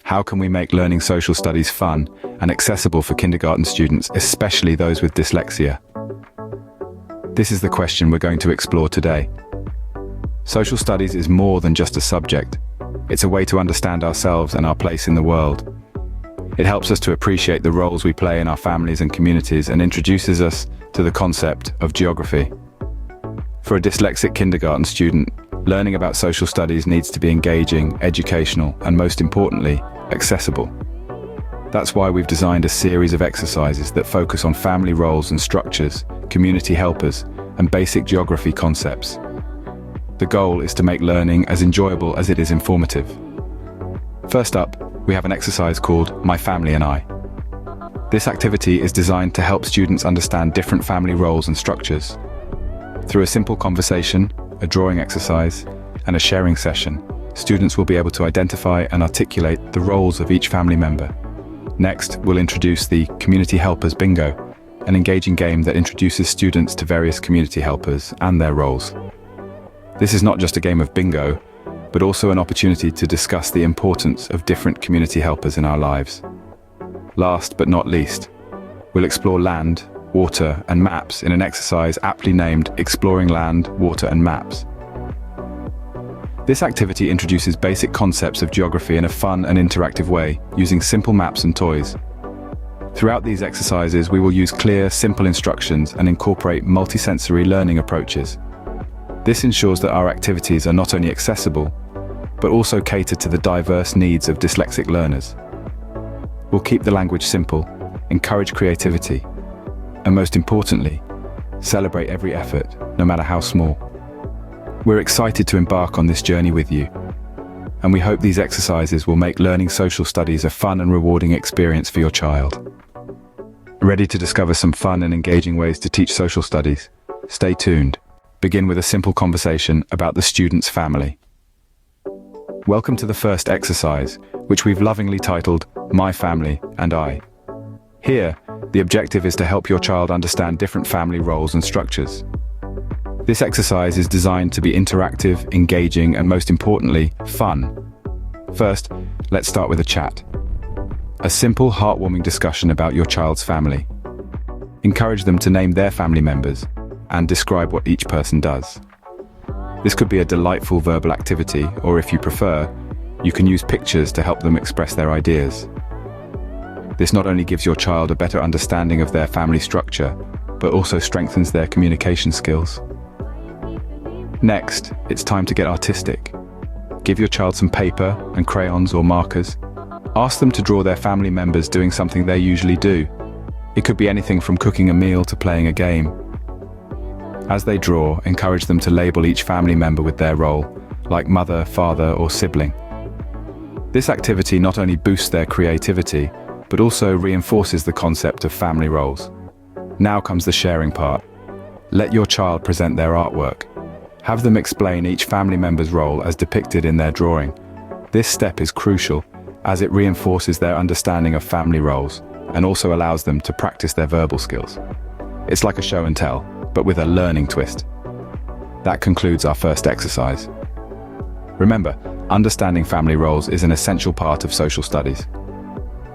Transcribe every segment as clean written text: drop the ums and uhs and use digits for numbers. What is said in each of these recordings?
How can we make learning social studies fun and accessible for kindergarten students, especially those with dyslexia? This is the question we're going to explore today. Social studies is more than just a subject. It's a way to understand ourselves and our place in the world. It helps us to appreciate the roles we play in our families and communities and introduces us to the concept of geography. For a dyslexic kindergarten student, learning about social studies needs to be engaging, educational, and most importantly, accessible. That's why we've designed a series of exercises that focus on family roles and structures, community helpers, and basic geography concepts. The goal is to make learning as enjoyable as it is informative. First up, we have an exercise called My Family and I. This activity is designed to help students understand different family roles and structures. Through a simple conversation, a drawing exercise, and a sharing session, students will be able to identify and articulate the roles of each family member. Next, we'll introduce the Community Helpers Bingo, an engaging game that introduces students to various community helpers and their roles. This is not just a game of bingo, but also an opportunity to discuss the importance of different community helpers in our lives. Last but not least, we'll explore land, water, and maps in an exercise aptly named Exploring Land, Water, and Maps. This activity introduces basic concepts of geography in a fun and interactive way, using simple maps and toys. Throughout these exercises, we will use clear, simple instructions and incorporate multisensory learning approaches. This ensures that our activities are not only accessible, but also cater to the diverse needs of dyslexic learners. We'll keep the language simple, encourage creativity, and most importantly, celebrate every effort, no matter how small. We're excited to embark on this journey with you, and we hope these exercises will make learning social studies a fun and rewarding experience for your child. Ready to discover some fun and engaging ways to teach social studies? Stay tuned. Begin with a simple conversation about the student's family. Welcome to the first exercise, which we've lovingly titled My Family and I. Here, the objective is to help your child understand different family roles and structures. This exercise is designed to be interactive, engaging, and most importantly, fun. First, let's start with a chat. A simple, heartwarming discussion about your child's family. Encourage them to name their family members and describe what each person does. This could be a delightful verbal activity, or if you prefer, you can use pictures to help them express their ideas. This not only gives your child a better understanding of their family structure, but also strengthens their communication skills. Next, it's time to get artistic. Give your child some paper and crayons or markers. Ask them to draw their family members doing something they usually do. It could be anything from cooking a meal to playing a game. As they draw, encourage them to label each family member with their role, like mother, father, or sibling. This activity not only boosts their creativity, but also reinforces the concept of family roles. Now comes the sharing part. Let your child present their artwork. Have them explain each family member's role as depicted in their drawing. This step is crucial, as it reinforces their understanding of family roles and also allows them to practice their verbal skills. It's like a show and tell, but with a learning twist. That concludes our first exercise. Remember, understanding family roles is an essential part of social studies.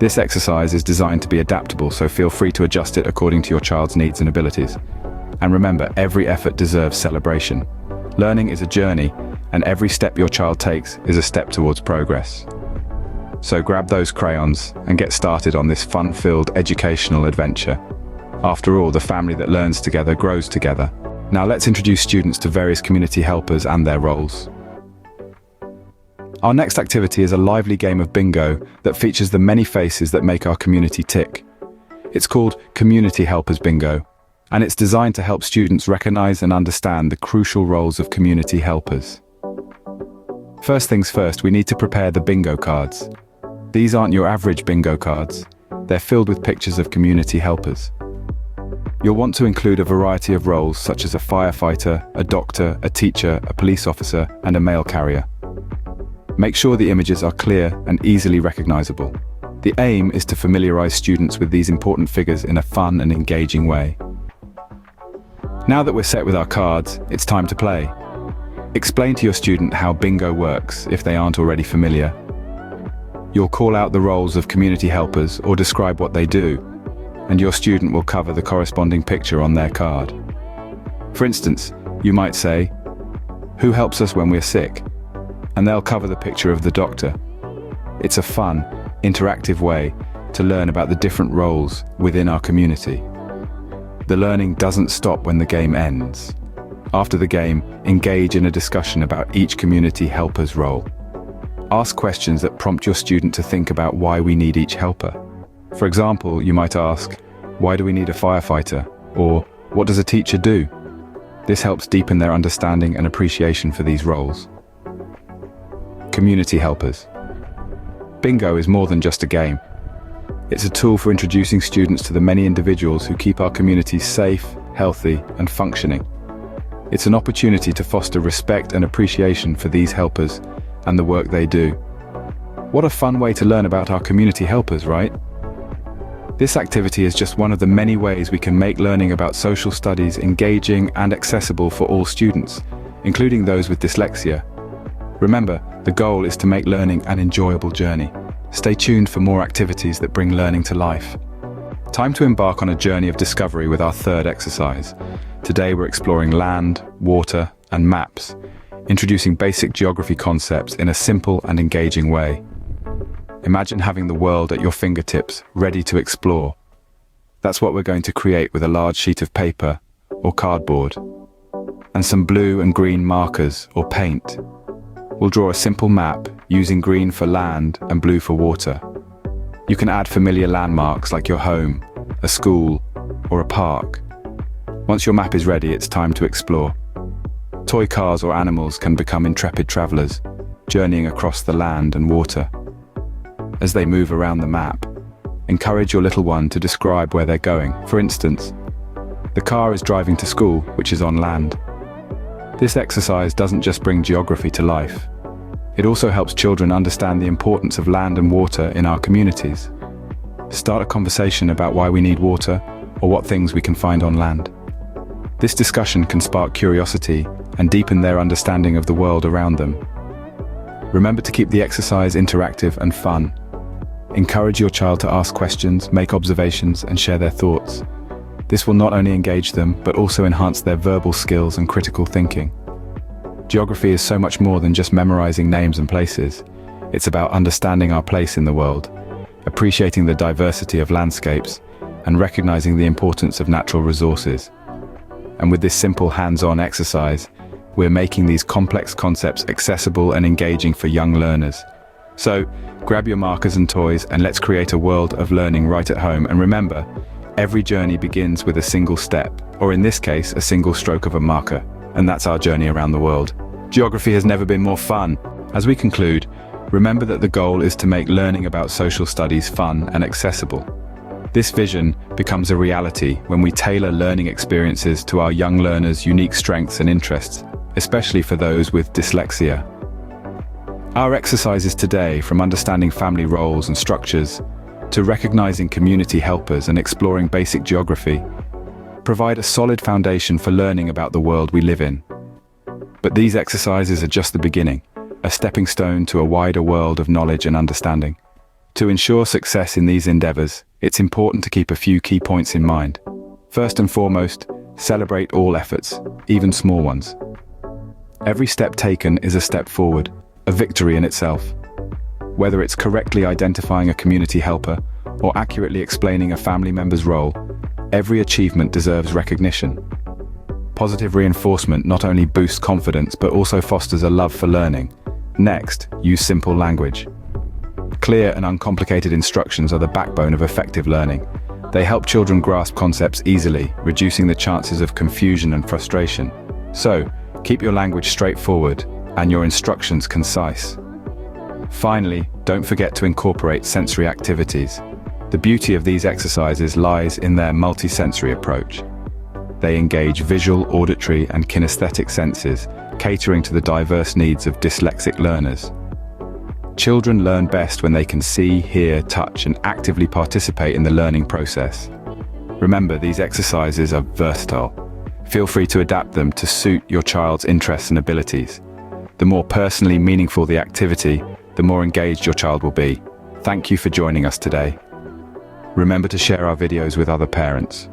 This exercise is designed to be adaptable, so feel free to adjust it according to your child's needs and abilities. And remember, every effort deserves celebration. Learning is a journey, and every step your child takes is a step towards progress. So grab those crayons and get started on this fun-filled educational adventure. After all, the family that learns together grows together. Now let's introduce students to various community helpers and their roles. Our next activity is a lively game of bingo that features the many faces that make our community tick. It's called Community Helpers Bingo, and it's designed to help students recognize and understand the crucial roles of community helpers. First things first, we need to prepare the bingo cards. These aren't your average bingo cards. They're filled with pictures of community helpers. You'll want to include a variety of roles such as a firefighter, a doctor, a teacher, a police officer, and a mail carrier. Make sure the images are clear and easily recognizable. The aim is to familiarize students with these important figures in a fun and engaging way. Now that we're set with our cards, it's time to play. Explain to your student how bingo works if they aren't already familiar. You'll call out the roles of community helpers or describe what they do, and your student will cover the corresponding picture on their card. For instance, you might say, "Who helps us when we're sick?" And they'll cover the picture of the doctor. It's a fun, interactive way to learn about the different roles within our community. The learning doesn't stop when the game ends. After the game, engage in a discussion about each community helper's role. Ask questions that prompt your student to think about why we need each helper. For example, you might ask, "Why do we need a firefighter?" Or, "What does a teacher do?" This helps deepen their understanding and appreciation for these roles. Community helpers. Bingo is more than just a game. It's a tool for introducing students to the many individuals who keep our communities safe, healthy, and functioning. It's an opportunity to foster respect and appreciation for these helpers and the work they do. What a fun way to learn about our community helpers, right? This activity is just one of the many ways we can make learning about social studies engaging and accessible for all students, including those with dyslexia. Remember, the goal is to make learning an enjoyable journey. Stay tuned for more activities that bring learning to life. Time to embark on a journey of discovery with our third exercise. Today we're exploring land, water, and maps, introducing basic geography concepts in a simple and engaging way. Imagine having the world at your fingertips, ready to explore. That's what we're going to create with a large sheet of paper or cardboard, and some blue and green markers or paint. We'll draw a simple map using green for land and blue for water. You can add familiar landmarks like your home, a school, or a park. Once your map is ready, it's time to explore. Toy cars or animals can become intrepid travelers, journeying across the land and water. As they move around the map, encourage your little one to describe where they're going. For instance, the car is driving to school, which is on land. This exercise doesn't just bring geography to life. It also helps children understand the importance of land and water in our communities. Start a conversation about why we need water or what things we can find on land. This discussion can spark curiosity and deepen their understanding of the world around them. Remember to keep the exercise interactive and fun. Encourage your child to ask questions, make observations, and share their thoughts. This will not only engage them, but also enhance their verbal skills and critical thinking. Geography is so much more than just memorizing names and places. It's about understanding our place in the world, appreciating the diversity of landscapes, and recognizing the importance of natural resources. And with this simple hands-on exercise, we're making these complex concepts accessible and engaging for young learners. So, grab your markers and toys and let's create a world of learning right at home. And remember, every journey begins with a single step, or in this case, a single stroke of a marker. And that's our journey around the world. Geography has never been more fun. As we conclude, remember that the goal is to make learning about social studies fun and accessible. This vision becomes a reality when we tailor learning experiences to our young learners' unique strengths and interests, especially for those with dyslexia. Our exercises today, from understanding family roles and structures, to recognizing community helpers and exploring basic geography, provide a solid foundation for learning about the world we live in. But these exercises are just the beginning, a stepping stone to a wider world of knowledge and understanding. To ensure success in these endeavors, it's important to keep a few key points in mind. First and foremost, celebrate all efforts, even small ones. Every step taken is a step forward, a victory in itself. Whether it's correctly identifying a community helper or accurately explaining a family member's role, every achievement deserves recognition. Positive reinforcement not only boosts confidence but also fosters a love for learning. Next, use simple language. Clear and uncomplicated instructions are the backbone of effective learning. They help children grasp concepts easily, reducing the chances of confusion and frustration. So, keep your language straightforward and your instructions concise. Finally, don't forget to incorporate sensory activities. The beauty of these exercises lies in their multisensory approach. They engage visual, auditory, and kinesthetic senses, catering to the diverse needs of dyslexic learners. Children learn best when they can see, hear, touch, and actively participate in the learning process. Remember, these exercises are versatile. Feel free to adapt them to suit your child's interests and abilities. The more personally meaningful the activity, the more engaged your child will be. Thank you for joining us today. Remember to share our videos with other parents.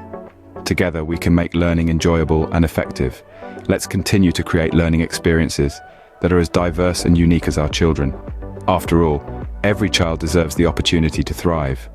Together we can make learning enjoyable and effective. Let's continue to create learning experiences that are as diverse and unique as our children. After all, every child deserves the opportunity to thrive.